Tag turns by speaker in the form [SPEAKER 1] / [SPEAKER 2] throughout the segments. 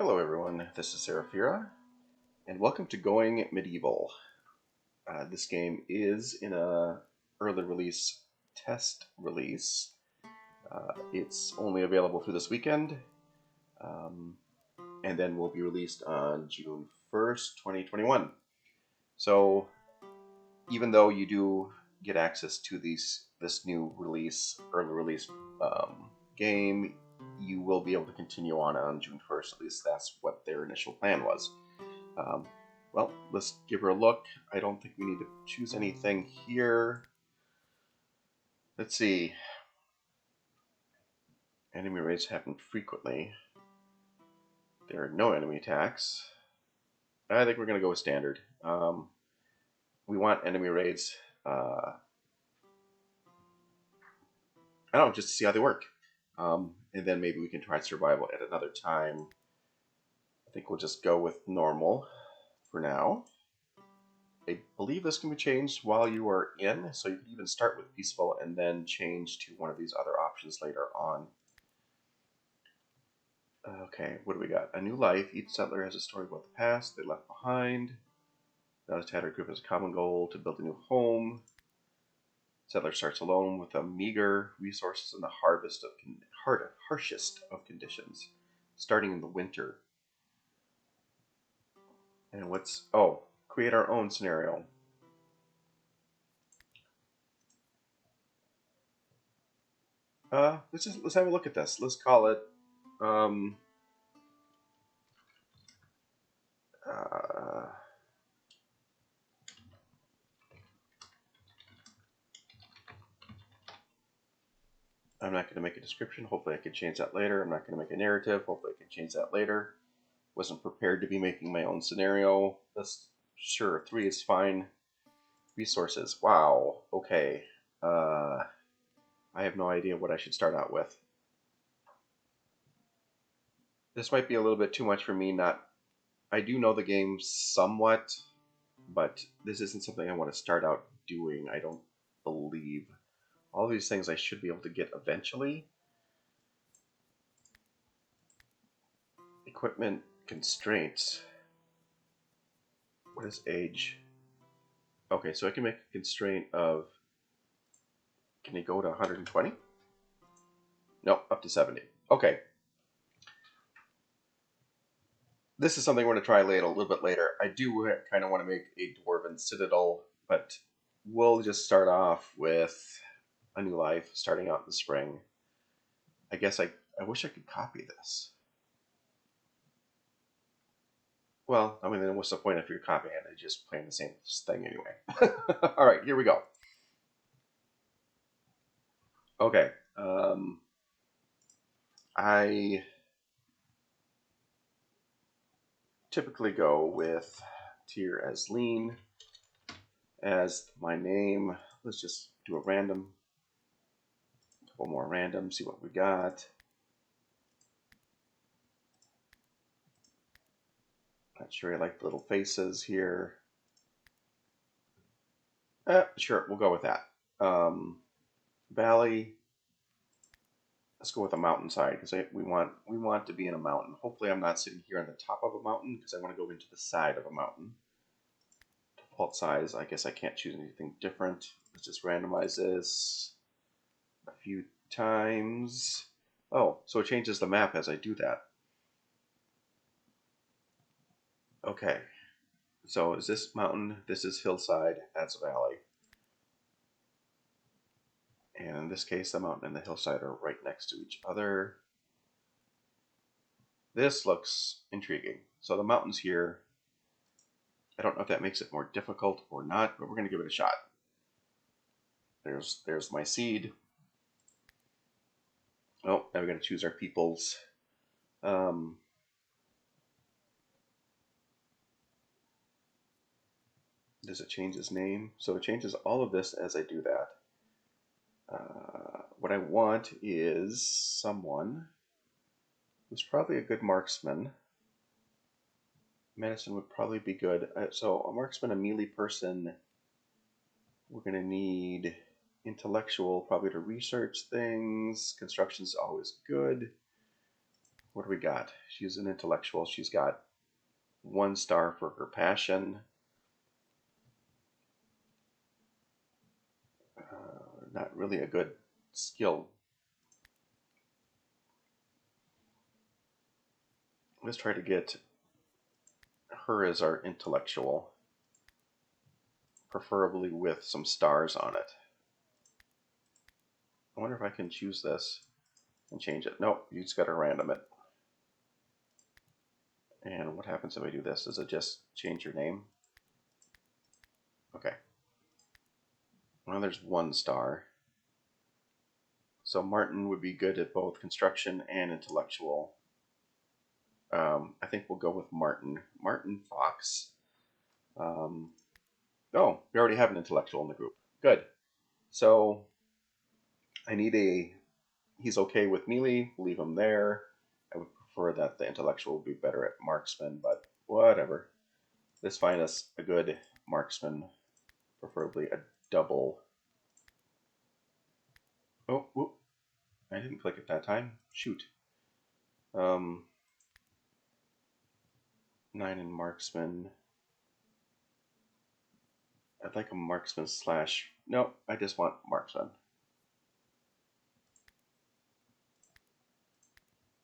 [SPEAKER 1] Hello everyone, this is Seraphira, and welcome to Going Medieval. This game is in a early release test release. It's only available through this weekend, and then will be released on June 1st, 2021. So even though you do get access to this new release, early release game, you will be able to continue on June 1st. At least that's what their initial plan was. Well, let's give her a look. I don't think we need to choose anything here. Let's see. Enemy raids happen frequently. There are no enemy attacks. I think we're going to go with standard. We want enemy raids. I don't know, just to see how they work. And then maybe we can try survival at another time. I think we'll just go with normal for now. I believe this can be changed while you are in, so you can even start with peaceful and then change to one of these other options later on. Okay, what do we got? A new life. Each settler has a story about the past they left behind. Now the tattered group has a common goal to build a new home. Settler starts alone with a meager resources in the harshest of conditions, starting in the winter. And create our own scenario. Let's have a look at this. Let's call it I'm not going to make a description. Hopefully I can change that later. I'm not going to make a narrative. Hopefully I can change that later. Wasn't prepared to be making my own scenario. Sure, 3 is fine. Resources. Wow. Okay. I have no idea what I should start out with. This might be a little bit too much for me. I do know the game somewhat, but this isn't something I want to start out doing, I don't believe. All these things I should be able to get eventually. Equipment constraints. What is age? Okay, so I can make a constraint of... Can it go to 120? No, up to 70. Okay. This is something we're going to try a little bit later. I do kind of want to make a dwarven citadel, but we'll just start off with a new life, starting out in the spring. I guess I wish I could copy this. Well, I mean, then what's the point if you're copying it and just playing the same thing anyway? All right, here we go. Okay. I typically go with tier as lean as my name. Let's just do a random. A couple more random, see what we got. Not sure I like the little faces here. Sure, we'll go with that. Valley. Let's go with a mountainside because we want to be in a mountain. Hopefully I'm not sitting here on the top of a mountain because I want to go into the side of a mountain. Default size, I guess I can't choose anything different. Let's just randomize this a few times. Oh, so it changes the map as I do that. Okay, so is this mountain? This is hillside, that's a valley. And in this case, the mountain and the hillside are right next to each other. This looks intriguing. So the mountain's here. I don't know if that makes it more difficult or not, but we're going to give it a shot. There's my seed. Oh, now we're going to choose our peoples. Does it change his name? So it changes all of this as I do that. What I want is someone who's probably a good marksman. Medicine would probably be good. So a marksman, a melee person. We're going to need intellectual, probably to research things. Construction's always good. What do we got? She's an intellectual. She's got 1 star for her passion. Not really a good skill. Let's try to get her as our intellectual, preferably with some stars on it. I wonder if I can choose this and change it. Nope, you just got to random it. And what happens if I do this? Does it just change your name? Okay. Well, there's 1 star. So Martin would be good at both construction and intellectual. I think we'll go with Martin. Martin Fox. Oh, we already have an intellectual in the group. Good. So I need he's okay with melee, leave him there. I would prefer that the intellectual would be better at marksman, but whatever. Let's find us a good marksman, preferably a double. Oh, whoop. I didn't click it that time. Shoot. 9 in marksman. I'd like a marksman slash... No, I just want marksman.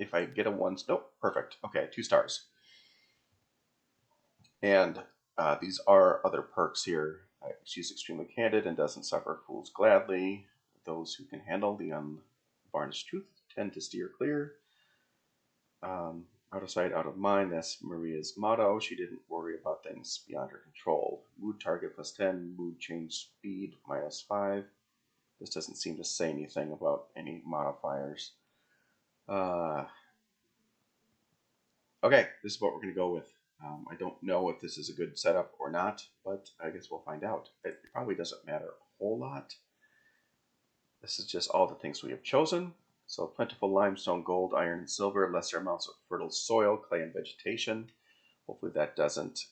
[SPEAKER 1] If I get a 1... Nope, perfect. Okay, 2 stars. And these are other perks here. She's extremely candid and doesn't suffer fools gladly. Those who can handle the unvarnished truth tend to steer clear. Out of sight, out of mind. That's Maria's motto. She didn't worry about things beyond her control. Mood target +10. Mood change speed -5. This doesn't seem to say anything about any modifiers. Okay, this is what we're going to go with. I don't know if this is a good setup or not, but I guess we'll find out. It probably doesn't matter a whole lot. This is just all the things we have chosen. So plentiful limestone, gold, iron, and silver, lesser amounts of fertile soil, clay, and vegetation. Hopefully that doesn't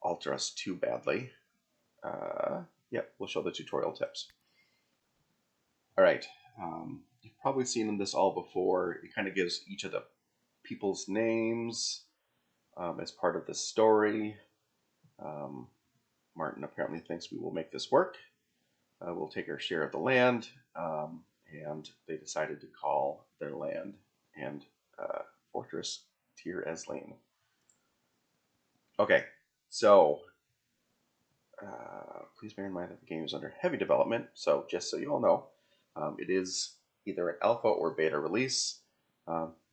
[SPEAKER 1] alter us too badly. Yep, we'll show the tutorial tips. All right, you've probably seen this all before. It kind of gives each of the people's names as part of the story. Martin apparently thinks we will make this work. We'll take our share of the land, and they decided to call their land and fortress Tir Eslin. Okay, so please bear in mind that the game is under heavy development, so just so you all know, it is either an alpha or beta release.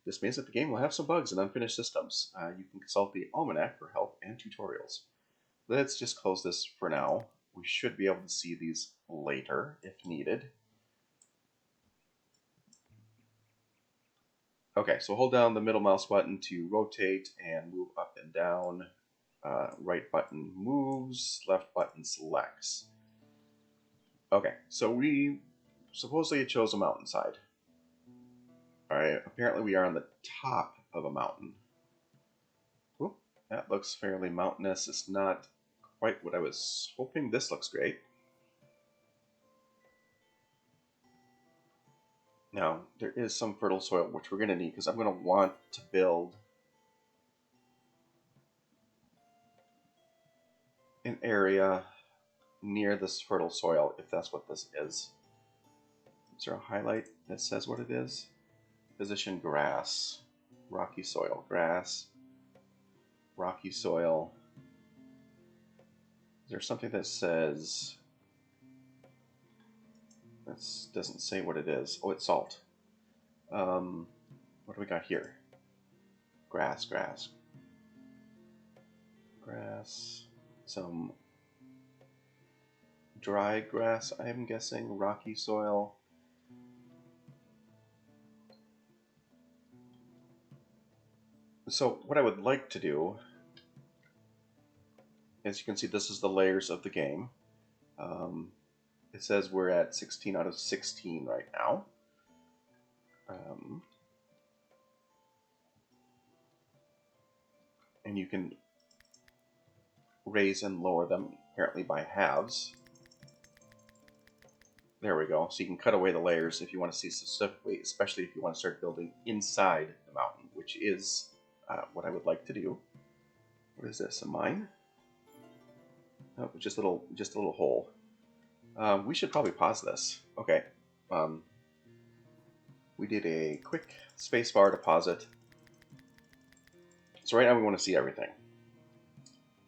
[SPEAKER 1] This means that the game will have some bugs and unfinished systems. You can consult the Almanac for help and tutorials. Let's just close this for now. We should be able to see these later if needed. Okay, so hold down the middle mouse button to rotate and move up and down. Right button moves, left button selects. Okay, so we supposedly chose a mountainside. Alright, apparently we are on the top of a mountain. Oop, that looks fairly mountainous. It's not quite what I was hoping. This looks great. Now, there is some fertile soil, which we're going to need, because I'm going to want to build an area near this fertile soil, if that's what this is. Is there a highlight that says what it is? Position grass, rocky soil, grass, rocky soil. Is there something that says... This doesn't say what it is. Oh, it's salt. What do we got here? Grass, grass. Grass. Some dry grass, I'm guessing. Rocky soil. So what I would like to do, as you can see, this is the layers of the game. It says we're at 16 out of 16 right now. And you can raise and lower them apparently by halves. There we go. So you can cut away the layers if you want to see specifically, especially if you want to start building inside the mountain, which is what I would like to do. What is this? A mine? Oh, just a little hole. We should probably pause this. Okay. We did a quick space bar to pause it. So right now we want to see everything.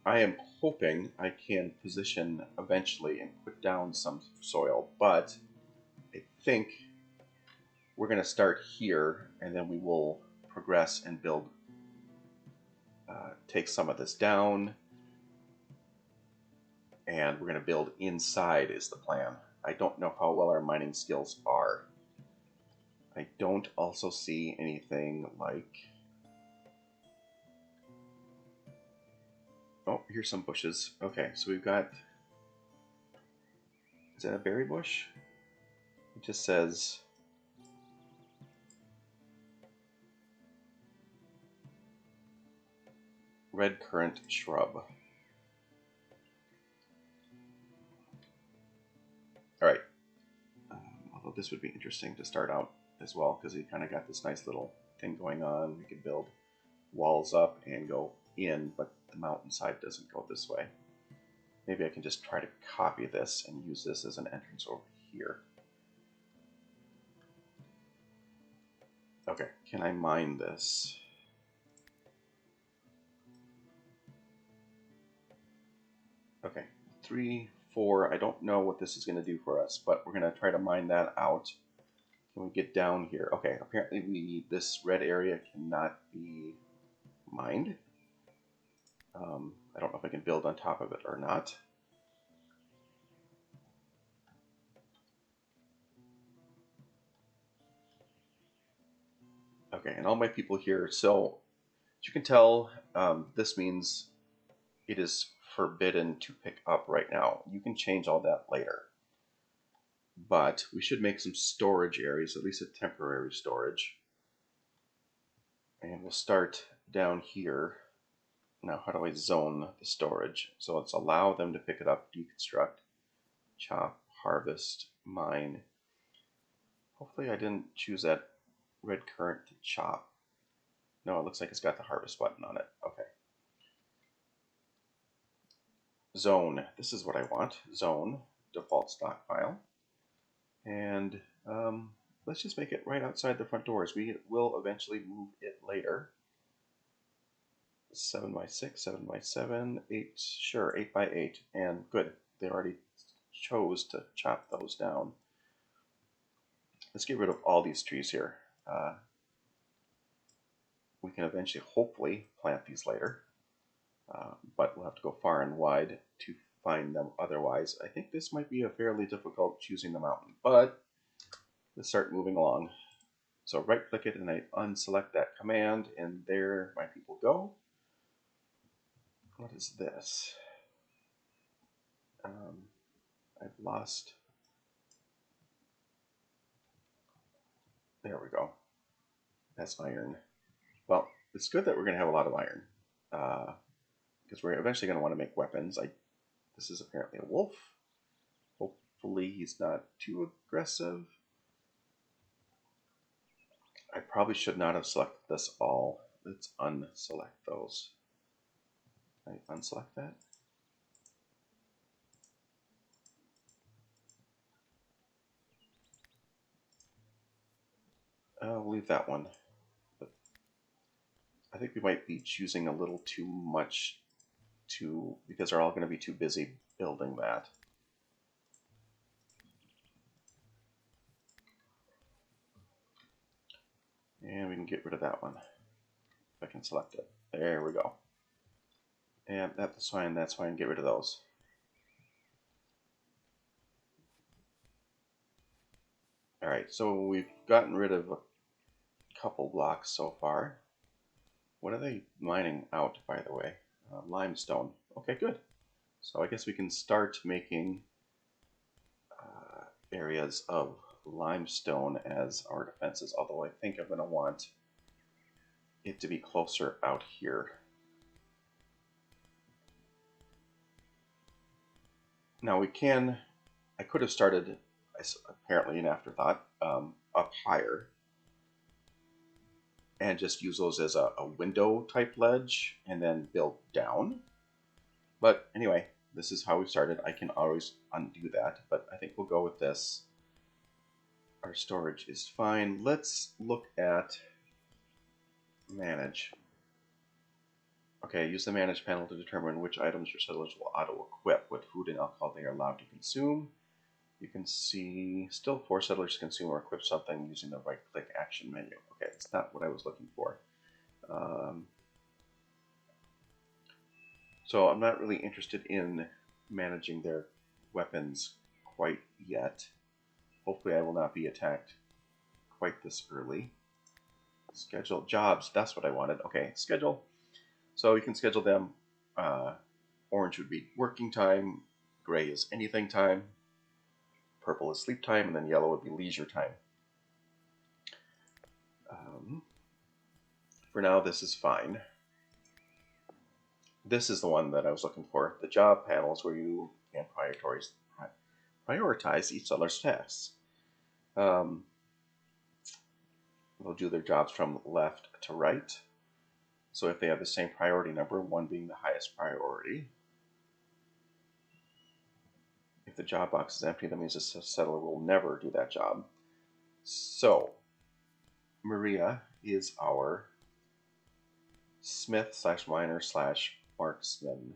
[SPEAKER 1] I am hoping I can position eventually and put down some soil, but I think we're going to start here and then we will progress and build, take some of this down, and we're going to build inside is the plan. I don't know how well our mining skills are. I don't also see anything like... Oh, here's some bushes. Okay, so we've got... Is that a berry bush? It just says... red currant shrub. Alright. Although this would be interesting to start out as well, because you kind of got this nice little thing going on. We could build walls up and go in, but the mountainside doesn't go this way. Maybe I can just try to copy this and use this as an entrance over here. Okay, can I mine this? Okay, 3, 4. I don't know what this is going to do for us, but we're going to try to mine that out. Can we get down here? Okay, apparently this red area cannot be mined. I don't know if I can build on top of it or not. Okay, and all my people here. So, as you can tell, this means it is forbidden to pick up right now. You can change all that later. But we should make some storage areas, at least a temporary storage. And we'll start down here. Now, how do I zone the storage? So let's allow them to pick it up, deconstruct, chop, harvest, mine. Hopefully I didn't choose that red currant to chop. No, it looks like it's got the harvest button on it. Okay. Zone. This is what I want. Zone, default stockpile. And let's just make it right outside the front doors. We will eventually move it later. 7 by 6, 7 by 7, 8, sure, 8 by 8, and good. They already chose to chop those down. Let's get rid of all these trees here. We can eventually, hopefully, plant these later, but we'll have to go far and wide to find them otherwise. I think this might be a fairly difficult choosing the mountain, but let's start moving along. So right click it and I unselect that command, and there my people go. What is this? I've lost. There we go. That's iron. Well, it's good that we're going to have a lot of iron, because we're eventually going to want to make weapons. This is apparently a wolf. Hopefully he's not too aggressive. I probably should not have selected this all. Let's unselect those. Can I unselect that? I'll leave that one. But I think we might be choosing a little too much because they're all going to be too busy building that. And we can get rid of that one. If I can select it. There we go. And that's fine, get rid of those. Alright, so we've gotten rid of a couple blocks so far. What are they mining out, by the way? Limestone. Okay, good. So I guess we can start making areas of limestone as our defenses, although I think I'm going to want it to be closer out here. Now I could have started apparently an afterthought, up higher and just use those as a window type ledge and then build down. But anyway, this is how we started. I can always undo that, but I think we'll go with this. Our storage is fine. Let's look at manage. Okay, use the manage panel to determine which items your settlers will auto-equip, what food and alcohol they are allowed to consume. You can see still 4 settlers consume or equip something using the right-click action menu. Okay, that's not what I was looking for. So I'm not really interested in managing their weapons quite yet. Hopefully I will not be attacked quite this early. Schedule jobs, that's what I wanted. Okay, schedule. So you can schedule them. Orange would be working time, gray is anything time, purple is sleep time, and then yellow would be leisure time. For now, this is fine. This is the one that I was looking for. The job panels where you can prioritize each settler's tasks. They'll do their jobs from left to right. So if they have the same priority number, 1 being the highest priority, if the job box is empty, that means the settler will never do that job. So Maria is our smith / miner / marksman.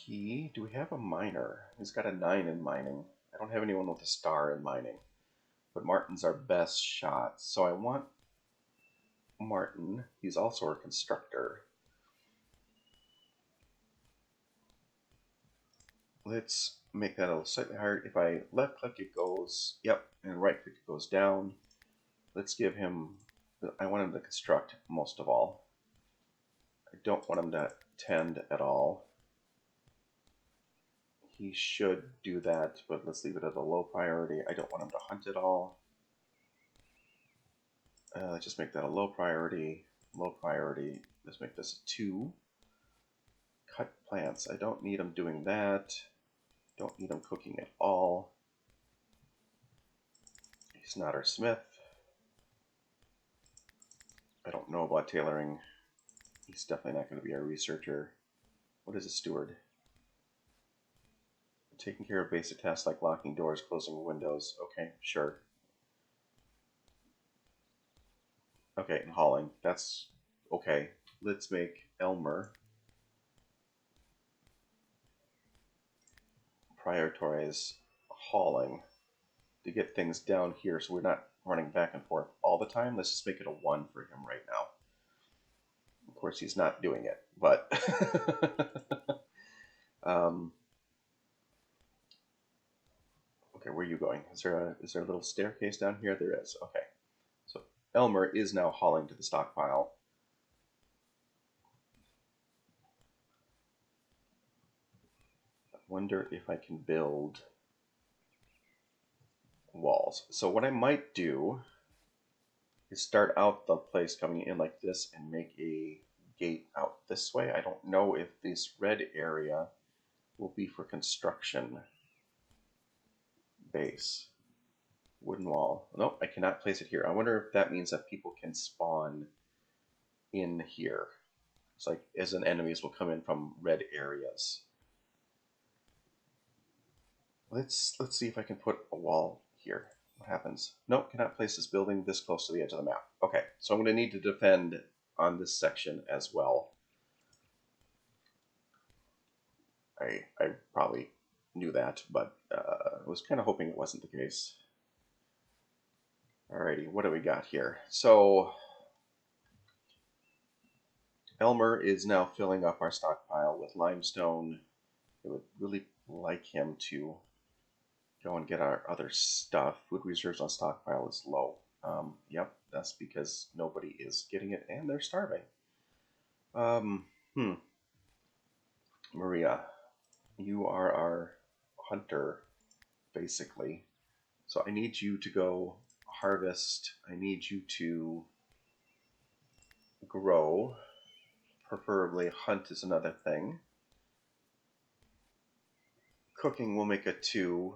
[SPEAKER 1] Do we have a miner? He's got a 9 in mining. I don't have anyone with a star in mining, but Martin's our best shot. So I want Martin. He's also a constructor. Let's make that a little slightly higher. If I left click, it goes, yep, and right click, it goes down. Let's give him, I want him to construct most of all. I don't want him to tend at all. He should do that, but let's leave it at a low priority. I don't want him to hunt at all. Let's just make that a low priority. Low priority. Let's make this a 2. Cut plants. I don't need him doing that. Don't need him cooking at all. He's not our smith. I don't know about tailoring. He's definitely not going to be our researcher. What is a steward? Taking care of basic tasks like locking doors, closing windows. Okay, sure. Okay, and hauling. That's okay. Let's make Elmer prioritize hauling to get things down here so we're not running back and forth all the time. Let's just make it a 1 for him right now. Of course, he's not doing it, but okay, where are you going? Is there a little staircase down here? There is. Okay, so Elmer is now hauling to the stockpile. I wonder if I can build walls. So what I might do is start out the place coming in like this and make a gate out this way. I don't know if this red area will be for construction base. Wooden wall. Nope, I cannot place it here. I wonder if that means that people can spawn in here. It's like as an enemies will come in from red areas. Let's see if I can put a wall here. What happens? Nope, cannot place this building this close to the edge of the map. Okay, so I'm going to need to defend on this section as well. I probably knew that, but I was kind of hoping it wasn't the case. Alrighty, what do we got here? So Elmer is now filling up our stockpile with limestone. I would really like him to go and get our other stuff. Food reserves on stockpile is low. Yep, that's because nobody is getting it and they're starving. Maria, you are our hunter, basically. So I need you to go harvest. I need you to grow. Preferably hunt is another thing. cooking we'll make a 2.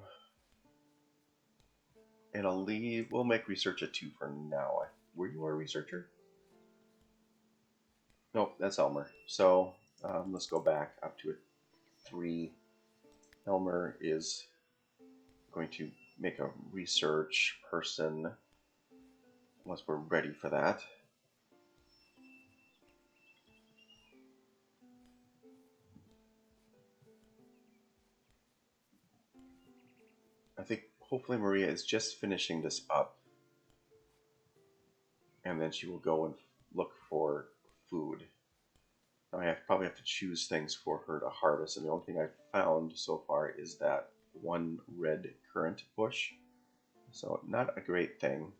[SPEAKER 1] And we'll make research a 2 for now. Were you a researcher? Nope, that's Elmer. So let's go back up to a 3. Elmer is going to make a research person once we're ready for that. I think hopefully Maria is just finishing this up, and then she will go and look for food. Now I probably have to choose things for her to harvest, and the only thing I've found so far is that one red currant bush. So not a great thing.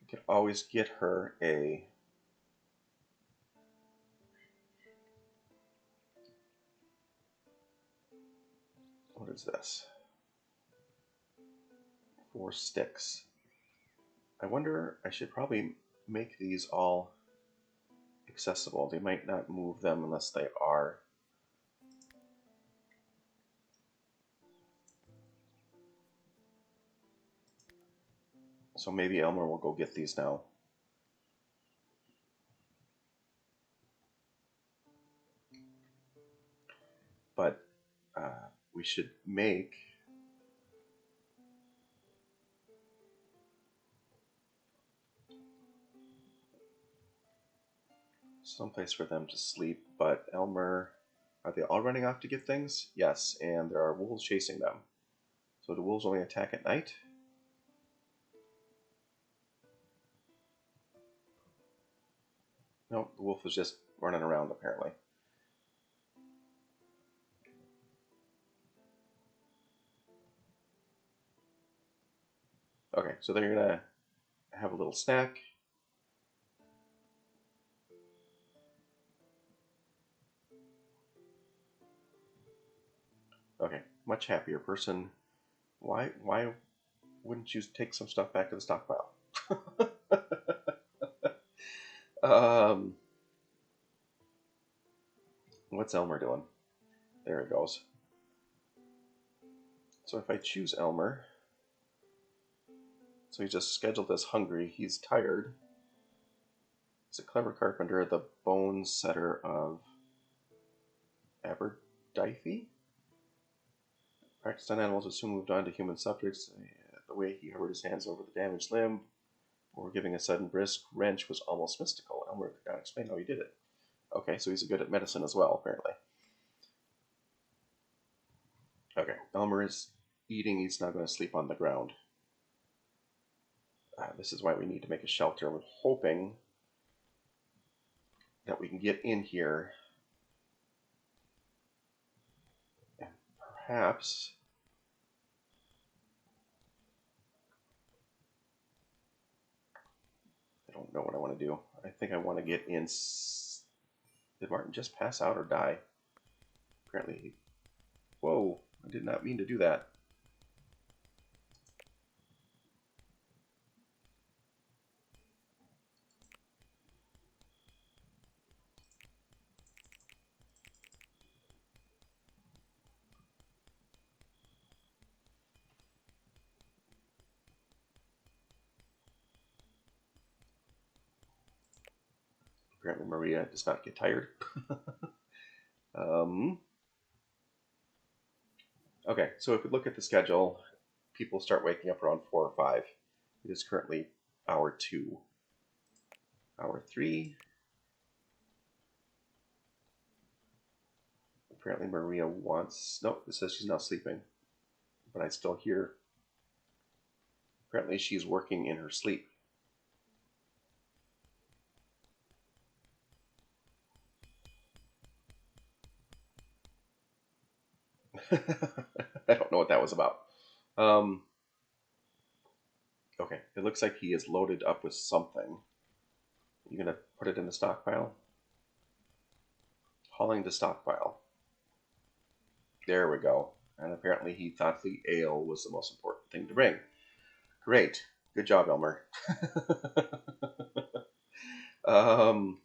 [SPEAKER 1] I could always get her a what is this? 4 sticks. I wonder, I should probably make these all accessible. They might not move them unless they are. So maybe Elmer will go get these now. But we should make someplace for them to sleep. But Elmer, are they all running off to get things? Yes, and there are wolves chasing them. So do wolves only attack at night? No, the wolf is just running around apparently. Okay, so they're gonna have a little snack. Okay, much happier person. Why wouldn't you take some stuff back to the stockpile? What's Elmer doing? There he goes. So if I choose Elmer, so he's just scheduled as hungry. He's tired. He's a clever carpenter, the bone setter of Aberdythy. Practiced on animals, and soon moved on to human subjects. The way he hovered his hands over the damaged limb, or giving a sudden brisk wrench, was almost mystical. Elmer could not explain how he did it. Okay, so he's good at medicine as well, apparently. Okay, Elmer is eating. He's not going to sleep on the ground. This is why we need to make a shelter. We're hoping that we can get in here and perhaps I don't know what I want to do. I think I want to get in. Did Martin just pass out or die? Apparently. Whoa, I did not mean to do that. Apparently Maria does not get tired. Okay, so if we look at the schedule, people start waking up around 4 or 5. It is currently hour 2. Hour 3. Apparently Maria wants... No, it says she's not sleeping. But I still hear... Apparently she's working in her sleep. I don't know what that was about. Okay, it looks like he is loaded up with something. You gonna put it in the stockpile? Hauling the stockpile. There we go. And apparently he thought the ale was the most important thing to bring. Great. Good job, Elmer. Alrighty,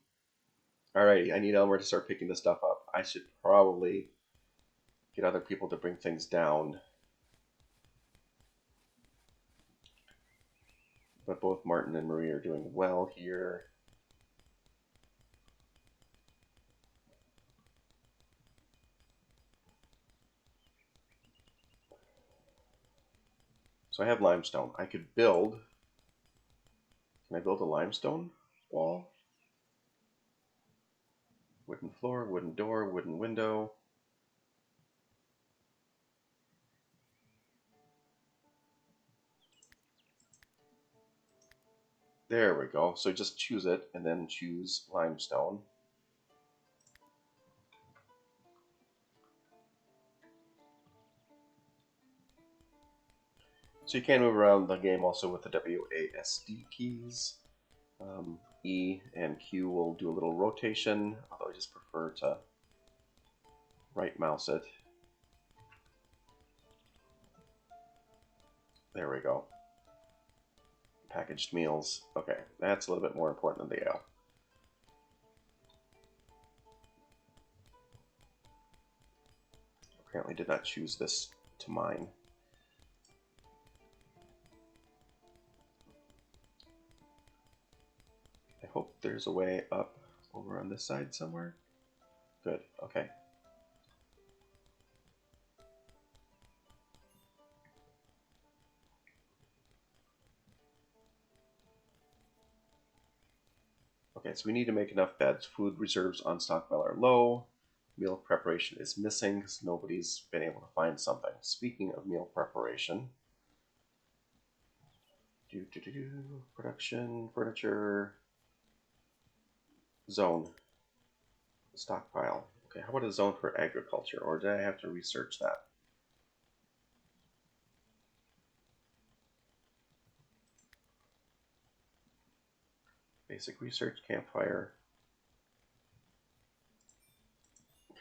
[SPEAKER 1] I need Elmer to start picking this stuff up. I should probably get other people to bring things down. But both Martin and Marie are doing well here. So I have limestone. I could build. Can I build a limestone wall? Wooden floor, wooden door, wooden window. There we go. So just choose it and then choose limestone. So you can move around the game also with the WASD keys. E and Q will do a little rotation, although I just prefer to right mouse it. There we go. Packaged meals. Okay, that's a little bit more important than the ale. Apparently did not choose this to mine. I hope there's a way up over on this side somewhere. Good, okay. Okay, so we need to make enough beds. Food reserves on stockpile are low. Meal preparation is missing because nobody's been able to find something. Speaking of meal preparation, production, furniture, zone, stockpile. Okay, how about a zone for agriculture? Or did I have to research that? Basic research, campfire.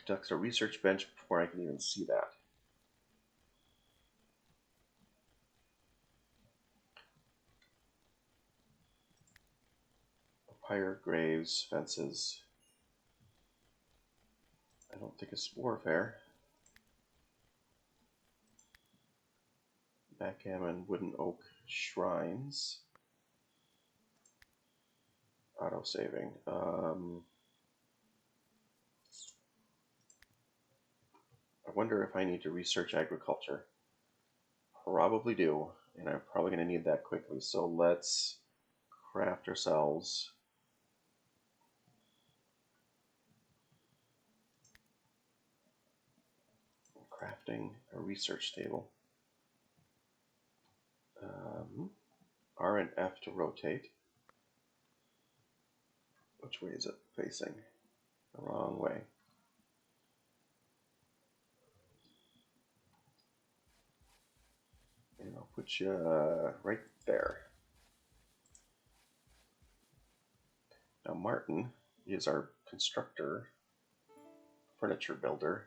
[SPEAKER 1] Conducts a research bench before I can even see that. Pyre, graves, fences. I don't think it's warfare. Backgammon, wooden oak, shrines. Auto saving. I wonder if I need to research agriculture. Probably do, and I'm probably going to need that quickly. So let's craft ourselves crafting a research table. R and F to rotate. Which way is it facing? The wrong way. And I'll put you right there. Now Martin is our constructor, furniture builder.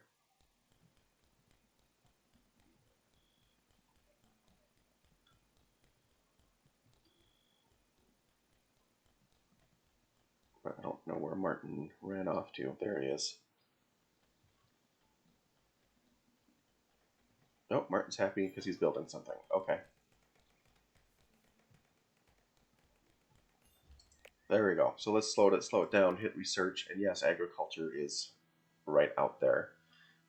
[SPEAKER 1] But I don't know where Martin ran off to. There he is. Nope, Martin's happy because he's building something. Okay. There we go. So let's slow it down, hit research, and yes, agriculture is right out there.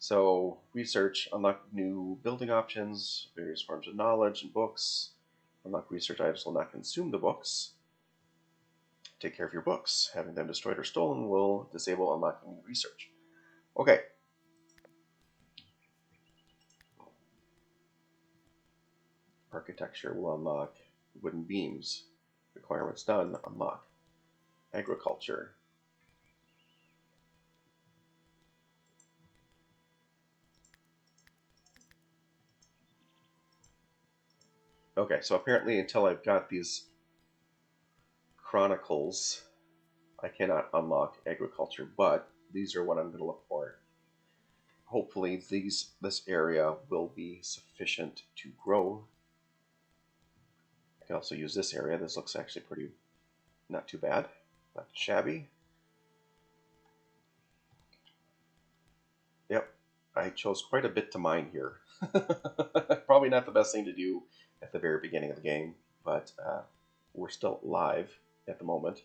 [SPEAKER 1] So research, unlock new building options, various forms of knowledge and books. Unlock research items will not consume the books. Take care of your books. Having them destroyed or stolen will disable unlocking new research. Okay. Architecture will unlock wooden beams. Requirements done, unlock. Agriculture. Okay, so apparently until I've got these chronicles, I cannot unlock agriculture, but these are what I'm going to look for. Hopefully this area will be sufficient to grow. I can also use this area. This looks actually pretty, not too bad, not shabby. Yep. I chose quite a bit to mine here. Probably not the best thing to do at the very beginning of the game, but we're still alive at the moment.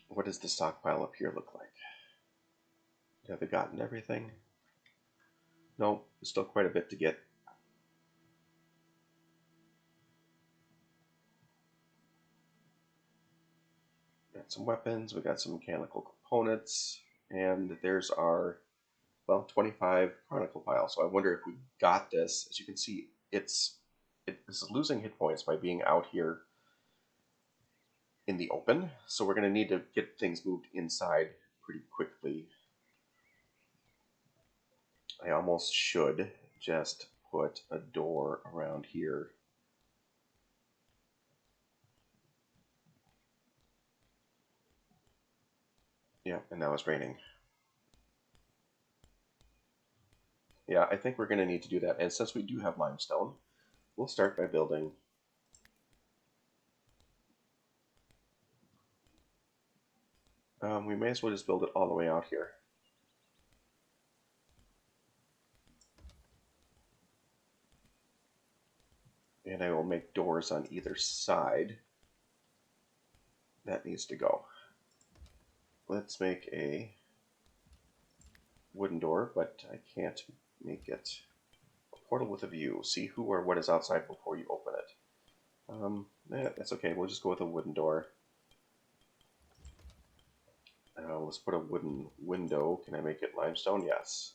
[SPEAKER 1] What does the stockpile up here look like? Have we gotten everything? No, there's still quite a bit to get. Got some weapons, we got some mechanical components, and there's our, well, 25 chronicle pile. So I wonder if we got this. As you can see, this is losing hit points by being out here in the open. So we're going to need to get things moved inside pretty quickly. I almost should just put a door around here. Yeah, and now it's raining. Yeah, I think we're going to need to do that. And since we do have limestone, we'll start by building we may as well just build it all the way out here. And I will make doors on either side. That needs to go. Let's make a wooden door, but I can't make it a portal with a view. See who or what is outside before you open it. That's okay. We'll just go with a wooden door. Let's put a wooden window. Can I make it limestone? Yes.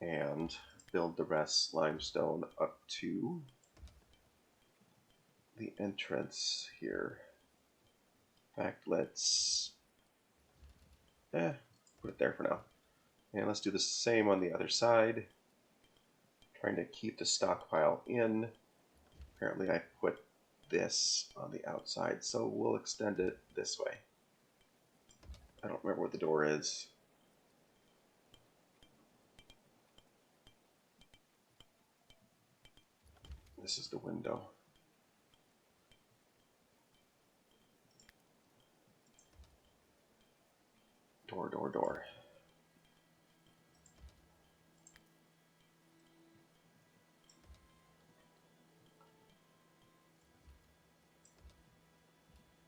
[SPEAKER 1] And build the rest limestone up to the entrance here. In fact, let's put it there for now. And let's do the same on the other side. Trying to keep the stockpile in. Apparently I put this on the outside, so we'll extend it this way. I don't remember what the door is. This is the window. Door, door, door.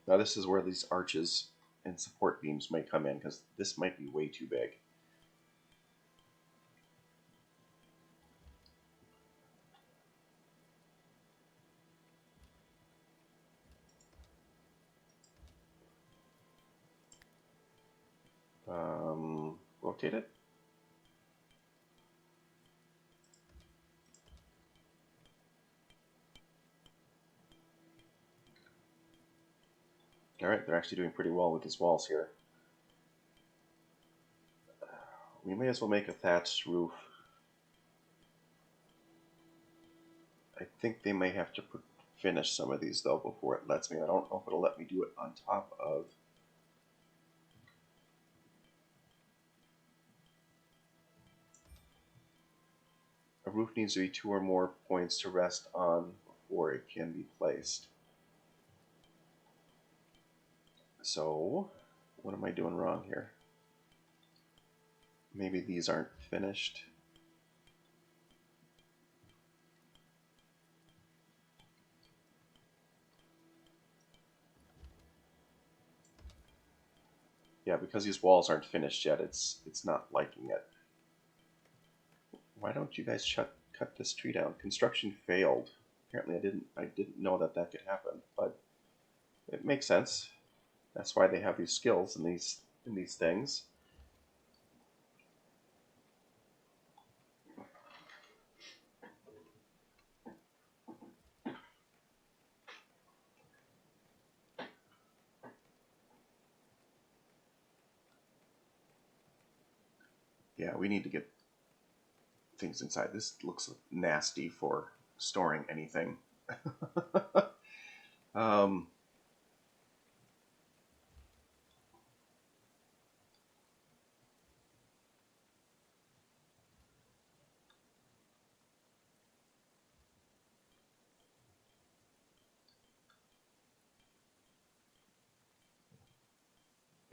[SPEAKER 1] Now this is where these arches and support beams may come in, because this might be way too big. Rotate it. Alright, they're actually doing pretty well with these walls here. We may as well make a thatched roof. I think they may have to finish some of these though before it lets me. I don't know if it'll let me do it on top of. A roof needs to be 2 or more points to rest on before it can be placed. So, what am I doing wrong here? Maybe these aren't finished. Yeah, because these walls aren't finished yet, it's not liking it. Why don't you guys cut this tree down? Construction failed. Apparently I didn't know that could happen, but it makes sense. That's why they have these skills in these things. Yeah, we need to get things inside. This looks nasty for storing anything. um,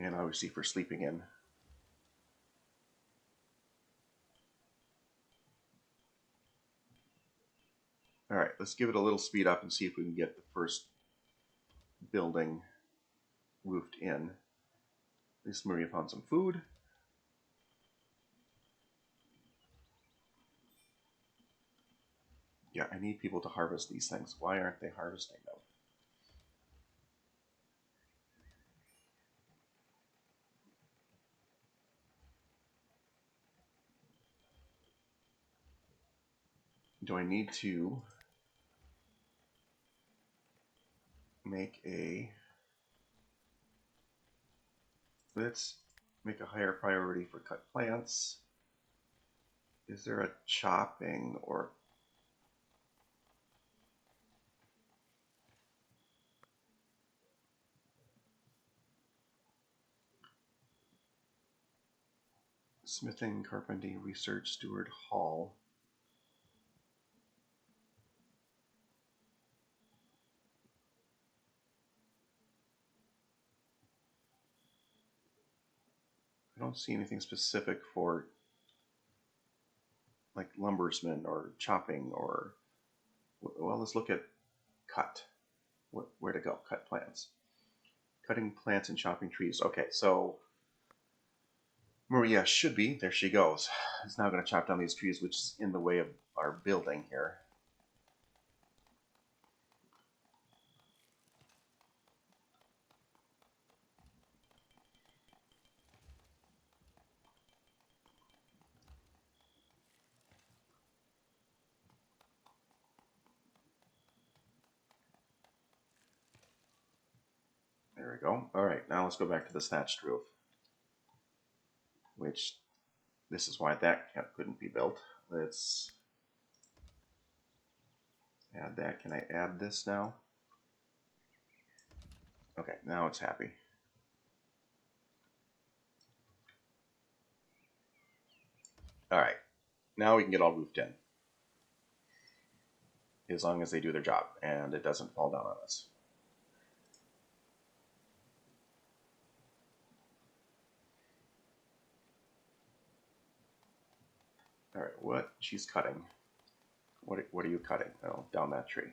[SPEAKER 1] and obviously for sleeping in. All right, let's give it a little speed up and see if we can get the first building roofed in. At least Maria found some food. Yeah, I need people to harvest these things. Why aren't they harvesting them? Do I need to make a... Let's make a higher priority for cut plants. Is there a chopping or... Smithing, carpentry, research, steward, hall. I don't see anything specific for like lumbersman or chopping or... Well, let's look at cut. Where to go? Cut plants. Cutting plants and chopping trees. Okay, so Maria should be, there she goes. Is now going to chop down these trees, which is in the way of our building here. There we go. All right, now let's go back to the thatched roof, which this is why that couldn't be built. Let's add that. Can I add this now? Okay, now it's happy. All right, now we can get all roofed in. As long as they do their job and it doesn't fall down on us. All right, what? She's cutting. What are you cutting? Oh, down that tree.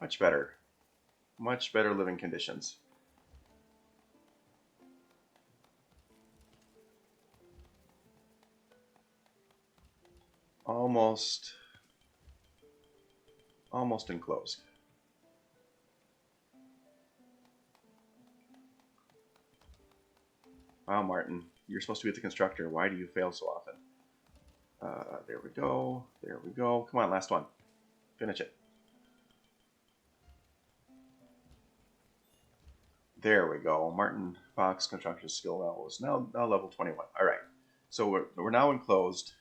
[SPEAKER 1] Much better. Much better living conditions. Almost enclosed. Wow, Martin, you're supposed to be the constructor. Why do you fail so often? There we go. There we go. Come on, last one. Finish it. There we go. Martin Fox construction skill level is now level 21. All right. So we're now enclosed.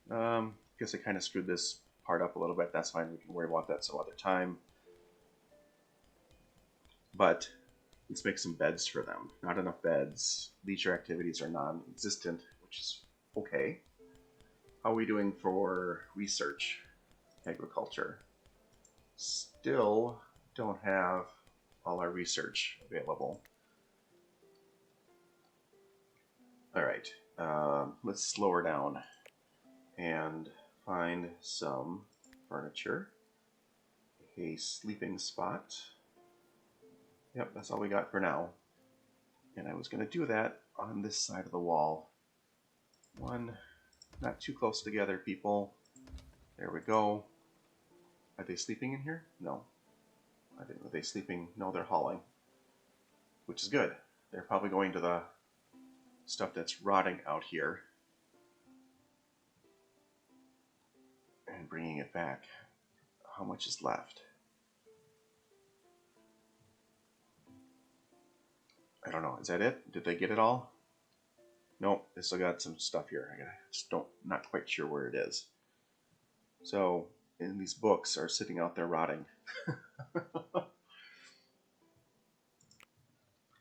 [SPEAKER 1] Guess I kind of screwed this part up a little bit. That's fine. We can worry about that some other time. But let's make some beds for them. Not enough beds. Leisure activities are non-existent, which is okay. How are we doing for research, agriculture? Still don't have all our research available. All right, let's slow her down and find some furniture. A sleeping spot. Yep, that's all we got for now. And I was going to do that on this side of the wall. One, not too close together, people. There we go. Are they sleeping in here? No. Are they sleeping? No, they're hauling. Which is good. They're probably going to the stuff that's rotting out here and bringing it back. How much is left? I don't know. Is that it? Did they get it all? Nope. They still got some stuff here. I just not quite sure where it is. So, and these books are sitting out there rotting.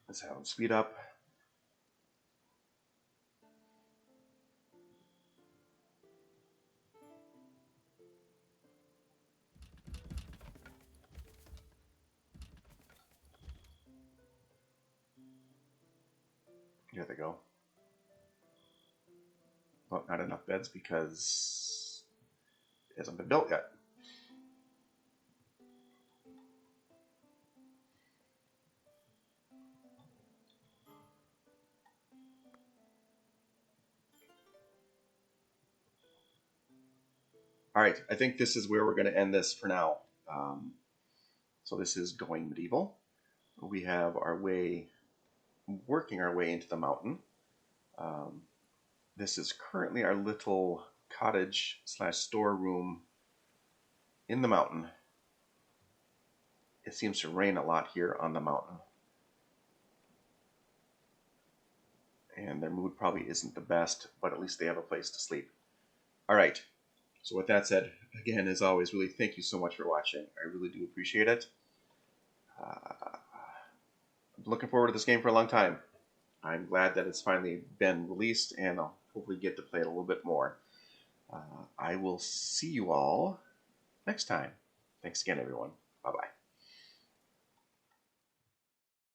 [SPEAKER 1] Let's have them speed up. Here they go. Well, not enough beds because it hasn't been built yet. All right, I think this is where we're going to end this for now. So this is Going Medieval. We have our way, working our way into the mountain. This is currently our little cottage / storeroom in the mountain. It seems to rain a lot here on the mountain. And their mood probably isn't the best, but at least they have a place to sleep. All right. So with that said, again, as always, really thank you so much for watching. I really do appreciate it. I'm looking forward to this game for a long time. I'm glad that it's finally been released, and I'll hopefully get to play it a little bit more. I will see you all next time. Thanks again, everyone. Bye-bye.